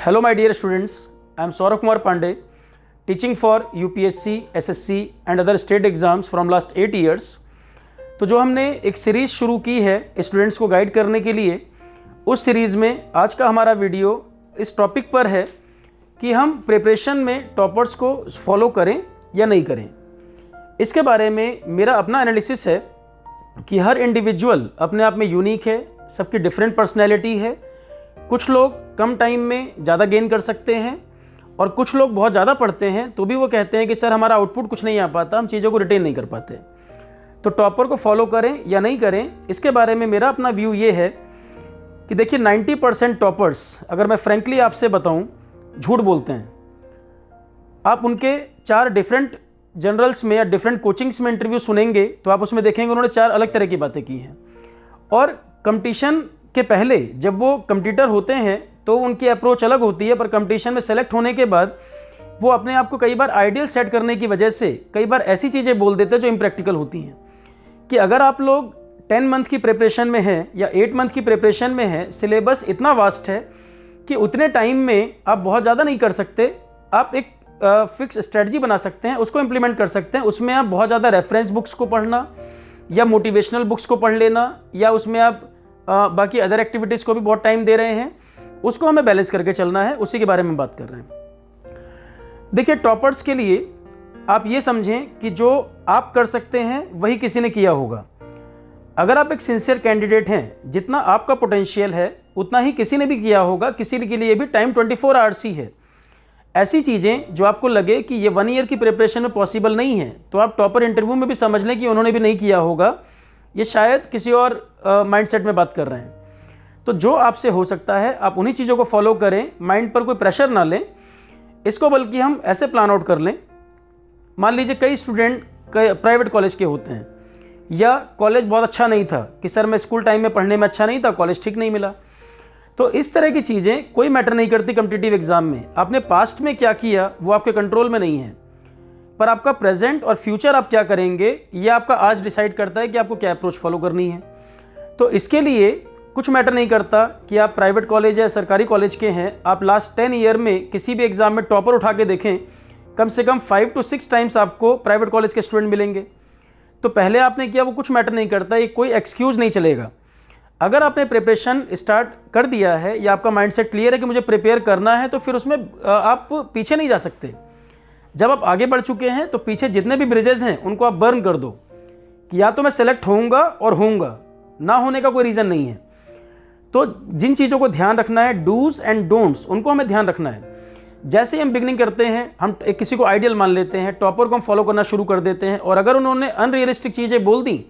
Hello my dear students, I am Saurabh Kumar Pandey, teaching for UPSC, SSC and other state exams from last 8 years। तो जो हमने एक series शुरू की है स्टूडेंट्स को गाइड करने के लिए, उस सीरीज़ में आज का हमारा वीडियो इस टॉपिक पर है कि हम प्रिपरेशन में टॉपर्स को फॉलो करें या नहीं करें। इसके बारे में मेरा अपना एनालिसिस है कि हर इंडिविजुअल अपने आप में यूनिक है, सबकी डिफरेंट पर्सनैलिटी है। कुछ लोग कम टाइम में ज़्यादा गेन कर सकते हैं और कुछ लोग बहुत ज़्यादा पढ़ते हैं तो भी वो कहते हैं कि सर हमारा आउटपुट कुछ नहीं आ पाता, हम चीज़ों को रिटेन नहीं कर पाते। तो टॉपर को फॉलो करें या नहीं करें, इसके बारे में मेरा अपना व्यू ये है कि देखिए 90% टॉपर्स, अगर मैं फ्रेंकली आपसे बताऊं, झूठ बोलते हैं। आप उनके 4 डिफरेंट जनरल्स में या डिफरेंट कोचिंग्स में इंटरव्यू सुनेंगे तो आप उसमें देखेंगे उन्होंने 4 अलग तरह की बातें की हैं। और कंपटीशन के पहले जब वो कंपटीटर होते हैं तो उनकी अप्रोच अलग होती है, पर कंपटीशन में सेलेक्ट होने के बाद वो अपने आप को कई बार आइडियल सेट करने की वजह से कई बार ऐसी चीज़ें बोल देते हैं जो इम्प्रैक्टिकल होती हैं। कि अगर आप लोग 10 मंथ की प्रिपरेशन में हैं या 8 मंथ की प्रिपरेशन में हैं, सिलेबस इतना वास्ट है कि उतने टाइम में आप बहुत ज़्यादा नहीं कर सकते। आप एक फिक्स स्ट्रेटजी बना सकते हैं, उसको इम्प्लीमेंट कर सकते हैं। उसमें आप बहुत ज़्यादा रेफरेंस बुक्स को पढ़ना या मोटिवेशनल बुक्स को पढ़ लेना या उसमें आप बाकी अदर एक्टिविटीज़ को भी बहुत टाइम दे रहे हैं, उसको हमें बैलेंस करके चलना है। उसी के बारे में बात कर रहे हैं। देखिए टॉपर्स के लिए आप ये समझें कि जो आप कर सकते हैं वही किसी ने किया होगा। अगर आप एक सिंसियर कैंडिडेट हैं, जितना आपका पोटेंशियल है उतना ही किसी ने भी किया होगा। किसी के लिए भी टाइम 24 आवर्स ही है। ऐसी चीज़ें जो आपको लगे कि ये 1 ईयर की प्रिपरेशन में पॉसिबल नहीं है, तो आप टॉपर इंटरव्यू में भी समझ लें कि उन्होंने भी नहीं किया होगा, ये शायद किसी और माइंडसेट में बात कर रहे हैं। तो जो आपसे हो सकता है आप उन्हीं चीज़ों को फॉलो करें, माइंड पर कोई प्रेशर ना लें इसको, बल्कि हम ऐसे प्लान आउट कर लें। मान लीजिए कई स्टूडेंट प्राइवेट कॉलेज के होते हैं या कॉलेज बहुत अच्छा नहीं था कि सर मैं स्कूल टाइम में पढ़ने में अच्छा नहीं था, कॉलेज ठीक नहीं मिला। तो इस तरह की चीज़ें कोई मैटर नहीं करती कॉम्पिटिटिव एग्जाम में। आपने पास्ट में क्या किया वो आपके कंट्रोल में नहीं है, पर आपका प्रेजेंट और फ्यूचर आप क्या करेंगे ये आपका आज डिसाइड करता है कि आपको क्या अप्रोच फॉलो करनी है। तो इसके लिए कुछ मैटर नहीं करता कि आप प्राइवेट कॉलेज या सरकारी कॉलेज के हैं। आप लास्ट 10 ईयर में किसी भी एग्जाम में टॉपर उठा के देखें, कम से कम 5 to 6 टाइम्स आपको प्राइवेट कॉलेज के स्टूडेंट मिलेंगे। तो पहले आपने किया वो कुछ मैटर नहीं करता, ये कोई एक्सक्यूज़ नहीं चलेगा। अगर आपने प्रिपरेशन स्टार्ट कर दिया है या आपका माइंडसेट क्लियर है कि मुझे प्रिपेयर करना है, तो फिर उसमें आप पीछे नहीं जा सकते। जब आप आगे बढ़ चुके हैं तो पीछे जितने भी ब्रिजेस हैं उनको आप बर्न कर दो कि या तो मैं सेलेक्ट होऊंगा और होऊंगा, ना होने का कोई रीज़न नहीं है। तो जिन चीज़ों को ध्यान रखना है, डूज एंड डोंट्स, उनको हमें ध्यान रखना है। जैसे ही हम बिगनिंग करते हैं, हम किसी को आइडियल मान लेते हैं, टॉपर को हम फॉलो करना शुरू कर देते हैं, और अगर उन्होंने अनरियलिस्टिक चीज़ें बोल दी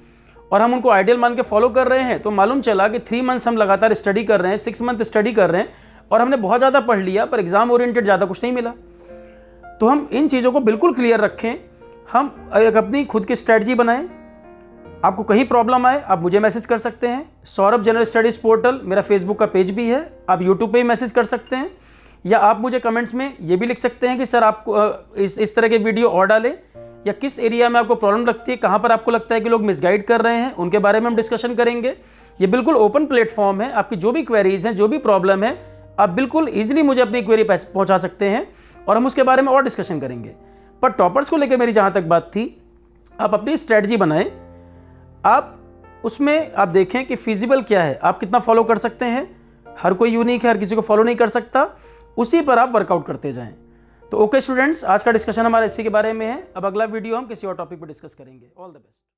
और हम उनको आइडियल मान के फॉलो कर रहे हैं, तो मालूम चला कि 3 मंथ्स हम लगातार स्टडी कर रहे हैं, 6 मंथ स्टडी कर रहे हैं और हमने बहुत ज़्यादा पढ़ लिया पर एग्जाम ओरिएंटेड ज़्यादा कुछ नहीं मिला। तो हम इन चीज़ों को बिल्कुल क्लियर रखें, हम एक अपनी खुद की स्ट्रैटेजी बनाएं। आपको कहीं प्रॉब्लम आए आप मुझे मैसेज कर सकते हैं। सौरभ जनरल स्टडीज़ पोर्टल मेरा फेसबुक का पेज भी है, आप यूट्यूब पे ही मैसेज कर सकते हैं, या आप मुझे कमेंट्स में ये भी लिख सकते हैं कि सर आपको इस तरह के वीडियो और डालें, या किस एरिया में आपको प्रॉब्लम लगती है, कहाँ पर आपको लगता है कि लोग मिसगाइड कर रहे हैं, उनके बारे में हम डिस्कशन करेंगे। ये बिल्कुल ओपन प्लेटफॉर्म है, आपकी जो भी क्वेरीज हैं, जो भी प्रॉब्लम है, आप बिल्कुल ईजिली मुझे अपनी क्वेरी पहुँचा सकते हैं और हम उसके बारे में और डिस्कशन करेंगे। पर टॉपर्स को लेकर मेरी जहाँ तक बात थी, आप अपनी स्ट्रेटजी बनाएं, आप उसमें आप देखें कि फिजिबल क्या है, आप कितना फॉलो कर सकते हैं। हर कोई यूनिक है, हर किसी को फॉलो नहीं कर सकता, उसी पर आप वर्कआउट करते जाएं। तो ओके स्टूडेंट्स, आज का डिस्कशन हमारा इसी के बारे में है। अब अगला वीडियो हम किसी और टॉपिक पर डिस्कस करेंगे। All the best.